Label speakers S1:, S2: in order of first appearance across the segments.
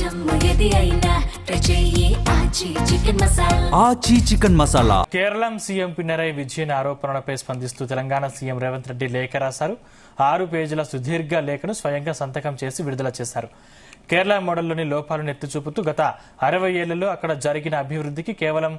S1: ఆచి chicken masala.
S2: Keralam CM Pinarayi Vijayan ఆరోపణలపై స్పందిస్తూ తెలంగాణ సీఎం రేవంత్ రెడ్డి లేఖ రాశారు. 6 పేజీల సుదీర్ఘ లేఖను స్వయంగా సంతకం చేసి విడుదల చేశారు. కేరళ మోడల్లోని లోపాలను ఎత్తి చూపుతూ గత 60 ఏళ్లలో అక్కడ జరిగిన అభివృద్ధికి కేవలం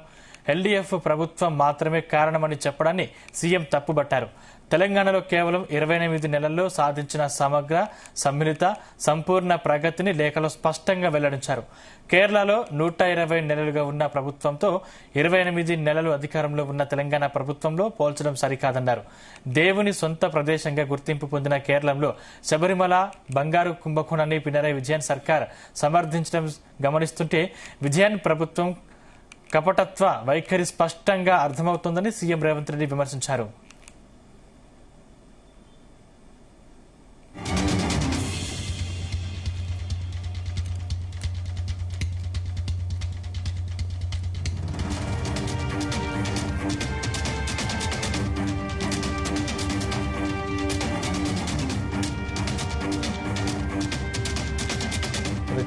S2: ఎల్డీఎఫ్ ప్రభుత్వం మాత్రమే కారణమని చెప్పడాన్ని సీఎం తప్పుబట్టారు. తెలంగాణలో కేవలం 28 నెలల్లో సాధించిన సమగ్ర, సమ్మిళిత, సంపూర్ణ ప్రగతిని లేఖలో స్పష్టంగా వెల్లడించారు. కేరళలో 120 నెలలుగా ఉన్న ప్రభుత్వంతో 28 నెలలు అధికారంలో ఉన్న తెలంగాణ ప్రభుత్వంలో పోల్చడం సరికాదన్నారు. దేవుని సొంత ప్రదేశంగా గుర్తింపు పొందిన కేరళంలో శబరిమల బంగారు కుంభకోణాన్ని పినరయి విజయన్ సర్కార్ సమర్థించడం గమనిస్తుంటే విజయన్ ప్రభుత్వం కపటత్వ వైఖరి స్పష్టంగా అర్థమవుతోందని సీఎం రేవంత్ రెడ్డి విమర్శించారు.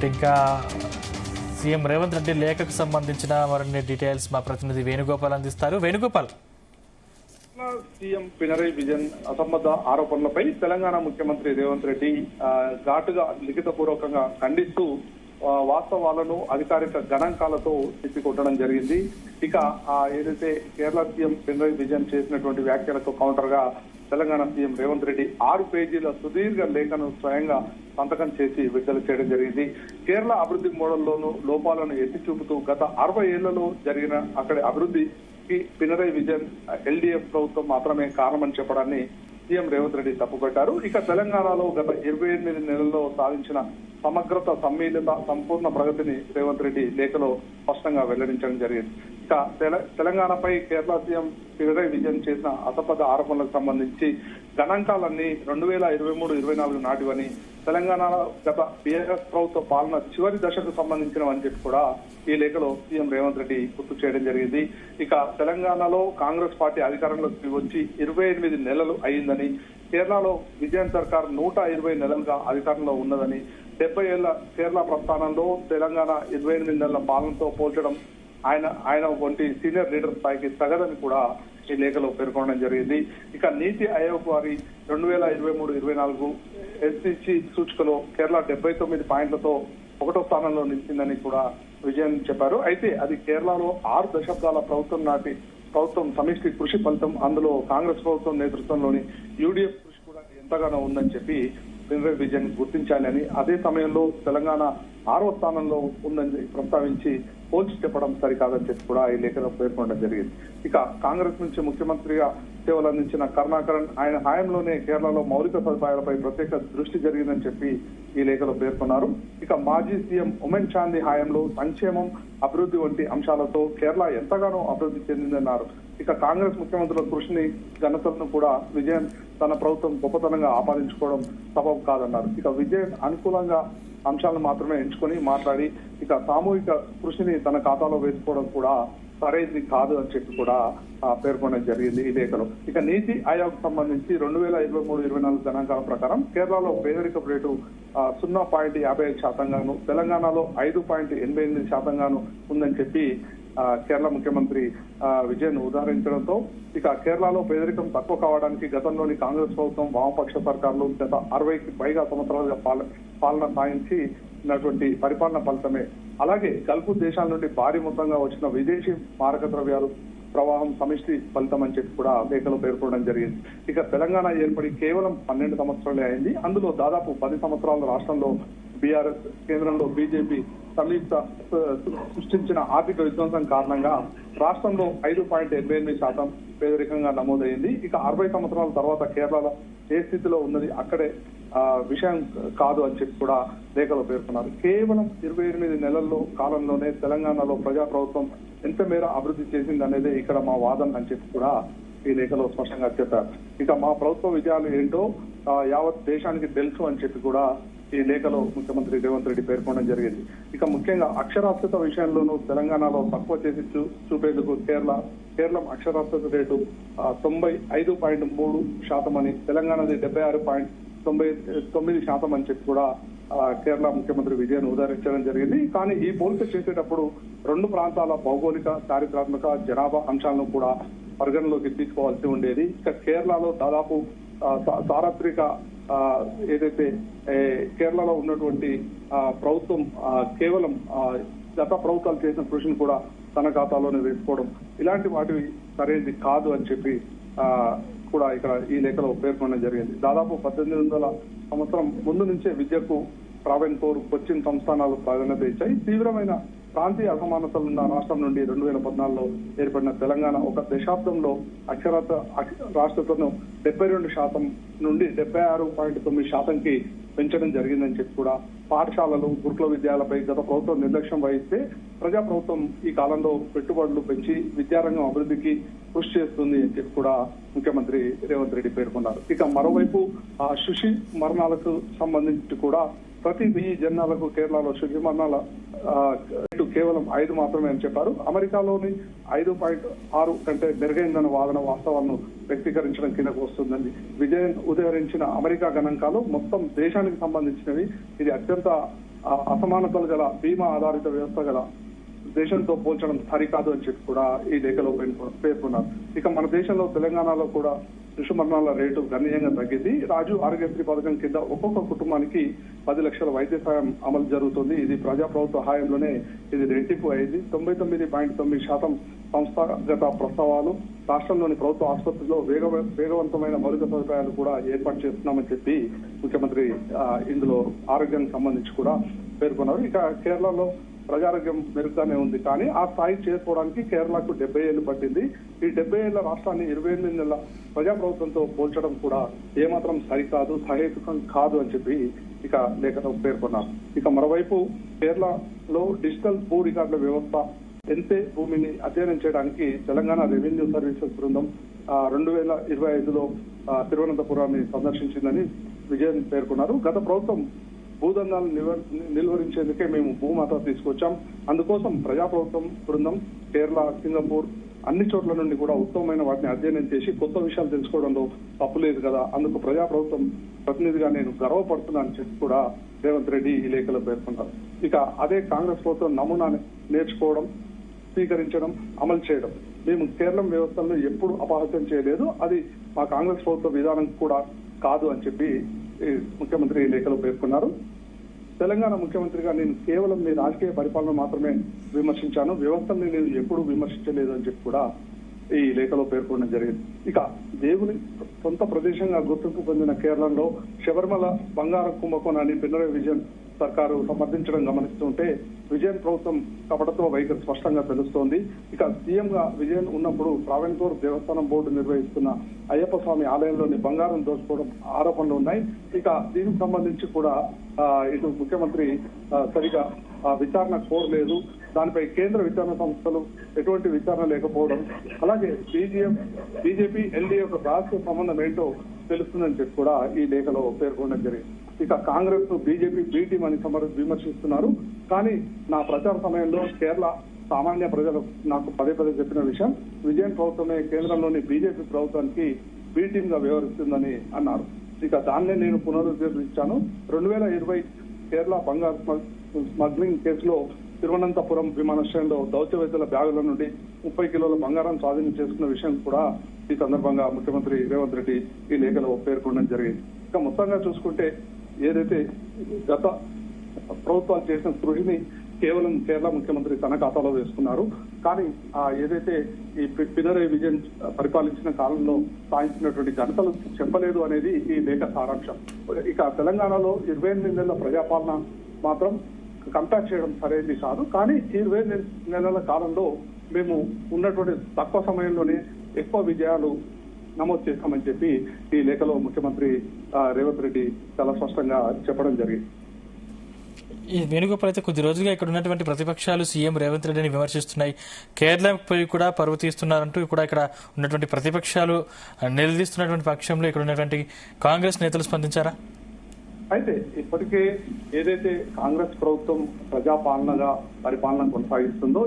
S2: ఇంకా సీఎం రేవంత్ రెడ్డి లేఖకు సంబంధించిన మరిన్ని డీటెయిల్స్ మా ప్రతినిధి వేణుగోపాల్ అందిస్తారు. వేణుగోపాల్,
S3: సీఎం పినరయి విజయన్ అసంబద్ధ ఆరోపణలపై తెలంగాణ ముఖ్యమంత్రి రేవంత్ రెడ్డి ఘాటుగా లిఖితపూర్వకంగా ఖండిస్తూ వాస్తవాలను అధికారిక గణాంకాలతో తిప్పికొట్టడం జరిగింది. ఇక ఏదైతే కేరళ సీఎం పినరయి విజయన్ చేసినటువంటి వ్యాఖ్యలకు కౌంటర్ గా తెలంగాణ సీఎం రేవంత్ రెడ్డి 6 పేజీల సుదీర్ఘ లేఖను స్వయంగా సంతకం చేసి విడుదల చేయడం జరిగింది. కేరళ అభివృద్ధి మోడల్లోనూ లోపాలను ఎత్తి చూపుతూ గత 60 ఏళ్లలో జరిగిన అక్కడి అభివృద్ధికి పినరయి విజయన్ ఎల్డీఎఫ్ ప్రభుత్వం మాత్రమే కారణమని చెప్పడాన్ని సీఎం రేవంత్ రెడ్డి తప్పుపట్టారు. ఇక తెలంగాణలో గత 28 నెలల్లో సాధించిన సమగ్రత, సమ్మిళిత, సంపూర్ణ ప్రగతిని రేవంత్ రెడ్డి లేఖలో స్పష్టంగా వెల్లడించడం జరిగింది. ఇక తెలంగాణపై కేరళ సీఎం పినరయి విజయన్ చేసిన అసంబద్ధ ఆరోపణలకు సంబంధించి గణాంకాలన్నీ 2023-24 నాటివని, తెలంగాణలో గత బీఆర్ఎస్ ప్రభుత్వ పాలన చివరి దశకు సంబంధించినవని చెప్పి కూడా ఈ లేఖలో సీఎం రేవంత్ రెడ్డి గుర్తు చేయడం జరిగింది. ఇక తెలంగాణలో కాంగ్రెస్ పార్టీ అధికారంలోకి వచ్చి 28 నెలలు అయిందని, కేరళలో విజయన్ సర్కార్ 120 నెలలుగా అధికారంలో ఉన్నదని, 70 ఏళ్ల కేరళ ప్రస్థానంలో తెలంగాణ 28 నెలల పాలనతో పోల్చడం ఆయన వంటి సీనియర్ లీడర్ స్థాయికి తగదని కూడా ఈ లేఖలో పేర్కొనడం జరిగింది. ఇక నీతి ఆయోగ్ వారి 2023-24 ఎస్సీసీ సూచికలో కేరళ 79 పాయింట్లతో 1వ స్థానంలో నిలిచిందని కూడా విజయన్ చెప్పారు. అయితే అది కేరళలో 6 దశాబ్దాల ప్రభుత్వం సమిష్టి కృషి ఫలితం. అందులో కాంగ్రెస్ ప్రభుత్వం నేతృత్వంలోని యూడీఎఫ్ కృషి కూడా ఎంతగానో ఉందని చెప్పి పినరయి విజయన్ గుర్తించాలని, అదే సమయంలో తెలంగాణ 6వ స్థానంలో ఉందని ప్రస్తావించి పోల్చి చెప్పడం సరికాదని చెప్పి కూడా ఈ లేఖలో పేర్కొనడం జరిగింది. ఇక కాంగ్రెస్ నుంచి ముఖ్యమంత్రిగా సేవలు అందించిన కరుణాకరన్ ఆయన హయాంలోనే కేరళలో మౌలిక సదుపాయాలపై ప్రత్యేక దృష్టి జరిగిందని చెప్పి ఈ లేఖలో పేర్కొన్నారు. ఇక మాజీ సీఎం ఉమెన్ చాందీ హయాంలో సంక్షేమం, అభివృద్ధి వంటి అంశాలతో కేరళ ఎంతగానో అభివృద్ధి చెందిందన్నారు. ఇక కాంగ్రెస్ ముఖ్యమంత్రుల కృషిని, ఘనతలను కూడా విజయన్ తన ప్రభుత్వం గొప్పతనంగా ఆపాదించుకోవడం సబబు కాదన్నారు. ఇక విజయన్ అనుకూలంగా అంశాలను మాత్రమే ఎంచుకొని మాట్లాడి ఇక సామూహిక కృషిని తన ఖాతాలో వేసుకోవడం కూడా సరైనది కాదు అని చెప్పి కూడా పేర్కొనడం జరిగింది ఈ లేఖలో. ఇక నీతి ఆయోగ్ సంబంధించి 2023-24 గణాంకాల ప్రకారం కేరళలో పేదరిక రేటు 0.55% గాను, తెలంగాణలో 5.88% గాను ఉందని చెప్పి కేరళ ముఖ్యమంత్రి విజయన్ ఉదాహరించడంతో ఇక కేరళలో పేదరికం తక్కువ కావడానికి గతంలోని కాంగ్రెస్ ప్రభుత్వం, వామపక్ష సర్కారులు గత 60కి పైగా సంవత్సరాలుగా పాలన సాగించినటువంటి పరిపాలన ఫలితమే. అలాగే గల్ఫ్ దేశాల నుండి భారీ మొత్తంగా వచ్చిన విదేశీ మారక ద్రవ్యాలు ప్రవాహం సమిష్టి ఫలితం అని చెప్పి కూడా లేఖలో పేర్కొనడం జరిగింది. ఇక తెలంగాణ ఏర్పడి కేవలం 12 సంవత్సరాలే అయింది. అందులో దాదాపు 10 సంవత్సరాల రాష్ట్రంలో బీఆర్ఎస్, కేంద్రంలో బీజేపీ సంయుక్త సృష్టించిన ఆర్థిక విధ్వంసం కారణంగా రాష్ట్రంలో 5.88% పేదరికంగా నమోదైంది. ఇక 60 సంవత్సరాల తర్వాత కేరళలో ఏ స్థితిలో ఉన్నది అక్కడే విషయం కాదు అని చెప్పి కూడా లేఖలో పేర్కొన్నారు. కేవలం 28 నెలల్లో కాలంలోనే తెలంగాణలో ప్రజాప్రభుత్వం ఎంత మేర అభివృద్ధి చేసింది అనేది ఇక్కడ మా వాదన అని చెప్పి కూడా ఈ లేఖలో స్పష్టంగా చెప్పారు. ఇక మా ప్రభుత్వ విజయాలు ఏంటో యావత్ దేశానికి తెలుసు అని చెప్పి కూడా ఈ లేఖలో ముఖ్యమంత్రి రేవంత్ రెడ్డి పేర్కొనడం జరిగింది. ఇక ముఖ్యంగా అక్షరాస్యత విషయంలోనూ తెలంగాణలో తక్కువ చేసి చూపేందుకు కేరళం అక్షరాస్యత రేటు 95.3% అని, తెలంగాణది 76.99% అని చెప్పి కూడా కేరళ ముఖ్యమంత్రి విజయన్ ఉదహరించడం జరిగింది. కానీ ఈ పోలిక చేసేటప్పుడు రెండు ప్రాంతాల భౌగోళిక, చారిత్రాత్మక, జనాభా అంశాలను కూడా పరిగణలోకి తీసుకోవాల్సి ఉండేది. ఇక కేరళలో దాదాపు చారిత్రక ఏదైతే కేరళలో ఉన్నటువంటి ప్రభుత్వం కేవలం గత ప్రభుత్వాలు చేసిన కృషిని కూడా తన ఖాతాలోనే వేసుకోవడం, ఇలాంటి వాటివి సరైనది కాదు అని చెప్పి కూడా ఇక్కడ ఈ లేఖలో పేర్కొనడం జరిగింది. దాదాపు 1800 సంవత్సరం ముందు నుంచే విద్యకు ట్రావెన్కోర్, కొచ్చిన్ సంస్థానాలు ప్రాధాన్యత ఇచ్చాయి. తీవ్రమైన ప్రాంతీయ అసమానతలున్న రాష్ట్రం నుండి 2014లో ఏర్పడిన తెలంగాణ ఒక దశాబ్దంలో రాష్ట్రతను 72% నుండి 76.9%కి పెంచడం జరిగిందని చెప్పి కూడా పాఠశాలలు, గురుకుల విద్యాలయాలపై గత ప్రభుత్వం నిర్లక్ష్యం వహిస్తే ప్రజాప్రభుత్వం ఈ కాలంలో పెట్టుబడులు పెంచి విద్యారంగం అభివృద్ధికి కృషి చేస్తుంది అని చెప్పి కూడా ముఖ్యమంత్రి రేవంత్ రెడ్డి పేర్కొన్నారు. ఇక మరోవైపు శిశు మరణాలకు సంబంధించి కూడా ప్రతి 1000 జనాలకు కేరళలో శిశు మరణాల కేవలం 5 మాత్రమే అని చెప్పారు. అమెరికాలోని 5.6 కంటే మెరుగైందన్న వాదన వాస్తవాలను వ్యక్తీకరించడం కిందకు వస్తుందని విజయన్ ఉదహరించిన అమెరికా గణాంకాలు మొత్తం దేశానికి సంబంధించినవి. ఇది అత్యంత అసమానతలు గల బీమా ఆధారిత వ్యవస్థ గల దేశంతో పోల్చడం సరికాదు అని చెప్పి కూడా ఈ లేఖలో పేర్కొన్నారు. ఇక మన దేశంలో తెలంగాణలో కూడా శిశు మరణాల రేటు గణనీయంగా తగ్గింది. రాజీవ్ ఆరోగ్యశ్రీ పథకం కింద ఒక్కొక్క కుటుంబానికి 10 లక్షల వైద్య సాయం అమలు జరుగుతుంది. ఇది ప్రజాప్రభుత్వ హాయంలోనే ఇది రెట్టింపు అయింది. 99.9% సంస్థాగత ప్రసవాలు రాష్ట్రంలోని ప్రభుత్వ ఆసుపత్రిలో వేగవంతమైన మౌలిక సదుపాయాలు కూడా ఏర్పాటు చేస్తున్నామని చెప్పి ముఖ్యమంత్రి ఇందులో ఆరోగ్యానికి సంబంధించి కూడా పేర్కొన్నారు. ఇక కేరళలో ప్రజారోగ్యం మెరుగ్గానే ఉంది, కానీ ఆ స్థాయి చేసుకోవడానికి కేరళకు 70 ఏళ్లు పట్టింది. ఈ 70 ఏళ్ల రాష్ట్రాన్ని 28 నెలల ప్రజాప్రభుత్వంతో పోల్చడం కూడా ఏమాత్రం సరికాదు, సహేతుకం కాదు అని చెప్పి ఇక లేఖలో పేర్కొన్నారు. ఇక మరోవైపు కేరళలో డిజిటల్ భూ రికార్డుల వ్యవస్థ ఎంతే భూమిని అధ్యయనం చేయడానికి తెలంగాణ రెవెన్యూ సర్వీసెస్ బృందం 2025లో తిరువనంతపురాన్ని సందర్శించిందని విజయన్ పేర్కొన్నారు. గత ప్రభుత్వం భూదందాలను నిలువరించేందుకే మేము భూమాత తీసుకొచ్చాం. అందుకోసం ప్రజాప్రభుత్వం బృందం కేరళ, సింగపూర్ అన్ని చోట్ల నుండి కూడా ఉత్తమమైన వాటిని అధ్యయనం చేసి కొత్త విషయాలు తెలుసుకోవడంలో తప్పు లేదు కదా, అందుకు ప్రజాప్రభుత్వం ప్రతినిధిగా నేను గర్వపడుతున్నానని చెప్పి కూడా రేవంత్ రెడ్డి ఈ లేఖలో పేర్కొన్నారు. ఇక అదే కాంగ్రెస్ ప్రభుత్వం నమూనాని నేర్చుకోవడం, స్వీకరించడం, అమలు చేయడం. మేము కేరళం వ్యవస్థలను ఎప్పుడు అపహాస్యం చేయలేదు, అది మా కాంగ్రెస్ ప్రభుత్వ విధానం కూడా కాదు అని చెప్పి ముఖ్యమంత్రి ఈ లేఖలో పేర్కొన్నారు. తెలంగాణ ముఖ్యమంత్రిగా నేను కేవలం మీ రాజకీయ పరిపాలన మాత్రమే విమర్శించాను, వ్యవస్థల్ని నేను ఎప్పుడూ విమర్శించలేదు అని చెప్పి కూడా ఈ లేఖలో పేర్కొనడం జరిగింది. ఇక దేవుని సొంత ప్రదేశంగా గుర్తింపు పొందిన కేరళలో శబరిమల బంగారం కుంభకోణాన్ని పినరయి విజయన్ సర్కారు సమర్థించడం గమనిస్తుంటే విజయన్ ప్రభుత్వం కపటత్వ వైఖరి స్పష్టంగా తెలుస్తోంది. ఇక సీఎం గా విజయన్ ఉన్నప్పుడు ట్రావెన్కోర్ దేవస్థానం బోర్డు నిర్వహిస్తున్న అయ్యప్ప స్వామి ఆలయంలోని బంగారం దోచుకోవడం ఆరోపణలు ఉన్నాయి. ఇక దీనికి సంబంధించి కూడా ఇటు ముఖ్యమంత్రి సరిగా విచారణ కోరలేదు. దానిపై కేంద్ర విచారణ సంస్థలు ఎటువంటి విచారణ లేకపోవడం, అలాగే బీజేపీ ఎన్డీఏ యొక్క రాష్ట్ర సంబంధం ఏంటో తెలుస్తుందని చెప్పి కూడా ఈ లేఖలో పేర్కొనడం జరిగింది. ఇక కాంగ్రెస్ బీజేపీ బి టీం అని విమర్శిస్తున్నారు. కానీ నా ప్రచార సమయంలో కేరళ సామాన్య ప్రజలు నాకు పదే చెప్పిన విషయం, విజయన్ ప్రభుత్వమే కేంద్రంలోని బీజేపీ ప్రభుత్వానికి బి టీం గా వ్యవహరిస్తుందని అన్నారు. ఇక దాన్నే నేను పునరుద్ధరించాను. 2020 కేరళ బంగారు స్మగ్లింగ్ కేసులో తిరువనంతపురం విమానాశ్రయంలో దౌత్యవేత్తల బ్యాగుల నుండి 30 కిలోల బంగారం స్వాధీనం చేసుకున్న విషయం కూడా ఈ సందర్భంగా ముఖ్యమంత్రి రేవంత్ రెడ్డి ఈ లేఖలో పేర్కొనడం జరిగింది. ఇక మొత్తంగా చూసుకుంటే ఏదైతే గత ప్రభుత్వాలు చేసిన కృషిని కేవలం కేరళ ముఖ్యమంత్రి తన ఖాతాలో వేసుకున్నారు. కానీ ఏదైతే ఈ పినరయి విజయన్ పరిపాలించిన కాలంలో సాధించినటువంటి ఘనతలు చెప్పలేదు అనేది ఈ లేఖ సారాంశం. ఇక తెలంగాణలో 28 నెలల ప్రజాపాలన మాత్రం కంపేర్ చేయడం సరైనది కాదు. కానీ 20 నెలల కాలంలో మేము ఉన్నటువంటి తక్కువ సమయంలోనే ఎక్కువ విజయాలు నమోదు చేస్తామని చెప్పి ఈ లేఖలో ముఖ్యమంత్రి రేవంత్ రెడ్డి చాలా స్పష్టంగా చెప్పడం జరిగింది.
S2: ఈ వేణుగోపాల్ అయితే కొద్ది రోజులుగా ఇక్కడ ఉన్నటువంటి ప్రతిపక్షాలు సీఎం రేవంత్ రెడ్డిని విమర్శిస్తున్నాయి, కేరళపై కూడా పరువు తీస్తున్నారంటూ కూడా ఇక్కడ ఉన్నటువంటి ప్రతిపక్షాలు నిలదీస్తున్నటువంటి పక్షంలో ఇక్కడ ఉన్నటువంటి కాంగ్రెస్ నేతలు స్పందించారా?
S3: అయితే ఇప్పటికే ఏదైతే కాంగ్రెస్ ప్రభుత్వం ప్రజాపాలనగా పరిపాలన కొనసాగిస్తుందో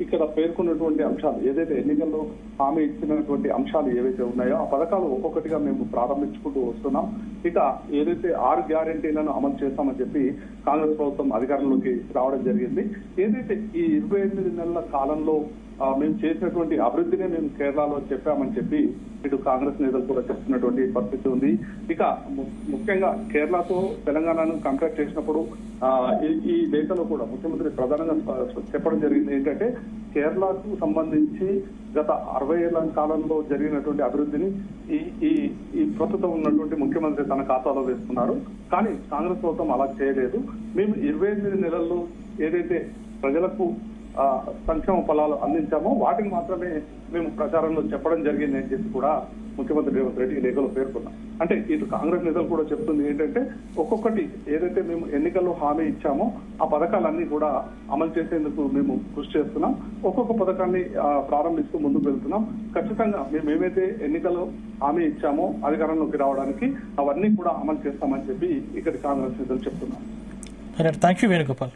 S3: ఇక్కడ పేర్కొన్నటువంటి అంశాలు ఏదైతే ఎన్నికల్లో హామీ ఇచ్చినటువంటి అంశాలు ఏవైతే ఉన్నాయో ఆ పథకాలు ఒక్కొక్కటిగా మేము ప్రారంభించుకుంటూ వస్తున్నాం. ఇక ఏదైతే 6 గ్యారెంటీలను అమలు చేస్తామని చెప్పి కాంగ్రెస్ ప్రభుత్వం అధికారంలోకి రావడం జరిగింది. ఏదైతే ఈ 28 నెలల కాలంలో మేము చేసినటువంటి అభివృద్ధినే మేము కేరళలో చెప్పామని చెప్పి ఇటు కాంగ్రెస్ నేతలు కూడా చెప్తున్నటువంటి పరిస్థితి ఉంది. ఇక ముఖ్యంగా కేరళతో తెలంగాణను కంపేర్ చేసినప్పుడు ఈ లేఖలో కూడా ముఖ్యమంత్రి ప్రధానంగా చెప్పడం జరిగింది ఏంటంటే కేరళకు సంబంధించి గత 60 ఏళ్ల కాలంలో జరిగినటువంటి అభివృద్ధిని ఈ ప్రస్తుతం ఉన్నటువంటి ముఖ్యమంత్రి తన ఖాతాలో వేసుకున్నారు. కానీ కాంగ్రెస్ ప్రభుత్వం అలా చేయలేదు. మేము 28 నెలల్లో ఏదైతే ప్రజలకు సంక్షేమ ఫలాలు అందించామో వాటిని మాత్రమే మేము ప్రచారంలో చెప్పడం జరిగింది అని చెప్పి కూడా ముఖ్యమంత్రి రేవంత్ రెడ్డి లేఖలో పేర్కొన్నాం. అంటే ఇటు కాంగ్రెస్ నేతలు కూడా చెప్తుంది ఏంటంటే ఒక్కొక్కటి ఏదైతే మేము ఎన్నికల్లో హామీ ఇచ్చామో ఆ పథకాలన్నీ కూడా అమలు చేసేందుకు మేము కృషి చేస్తున్నాం. ఒక్కొక్క పథకాన్ని ప్రారంభిస్తూ ముందుకు వెళ్తున్నాం. ఖచ్చితంగా మేము ఏవైతే ఎన్నికల్లో హామీ ఇచ్చామో అధికారంలోకి రావడానికి అవన్నీ కూడా అమలు చేస్తామని చెప్పి ఇక్కడ కాంగ్రెస్ నేతలు చెప్తున్నారు.
S2: Thank you Venugopal.